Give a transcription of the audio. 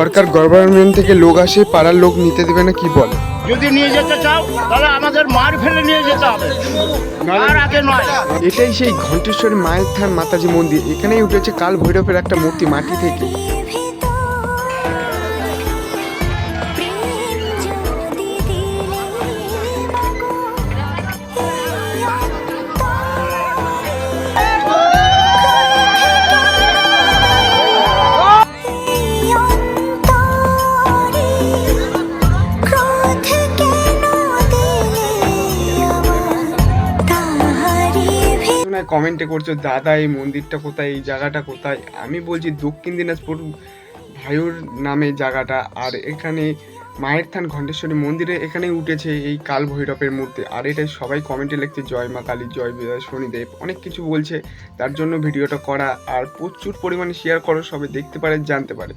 সরকার government থেকে লোক আসে, পাড়ার লোক নিতে দেবে না, কি বলে? যদি নিয়ে যেতে চাও তাহলে আমাদের মার ফেলে নিয়ে যেতে হবে, আর আগে নয়। এটাই সেই ঘণ্টেশ্বরী মায়ের থান মাতাজি মন্দির। এখানেই উঠেছে কাল ভৈরবের একটা মূর্তি মাটি থেকে। কমেন্টে করছো দাদা এই মন্দিরটা কোথায়, এই জায়গাটা কোথায়? আমি বলছি দক্ষিণ দিনাজপুর ভায়ুর নামে জায়গাটা। আর এখানে মায়ের থান ঘণ্টেশ্বরী মন্দিরে এখানেই উঠেছে এই কাল ভৈরবের মূর্তি। আর এটা সবাই কমেন্টে লিখছে জয় মা কালী, জয় শনিদেব, অনেক কিছু বলছে। তার জন্য ভিডিওটা করা। আর প্রচুর পরিমাণে শেয়ার করো, সবাই দেখতে পারে, জানতে পারে।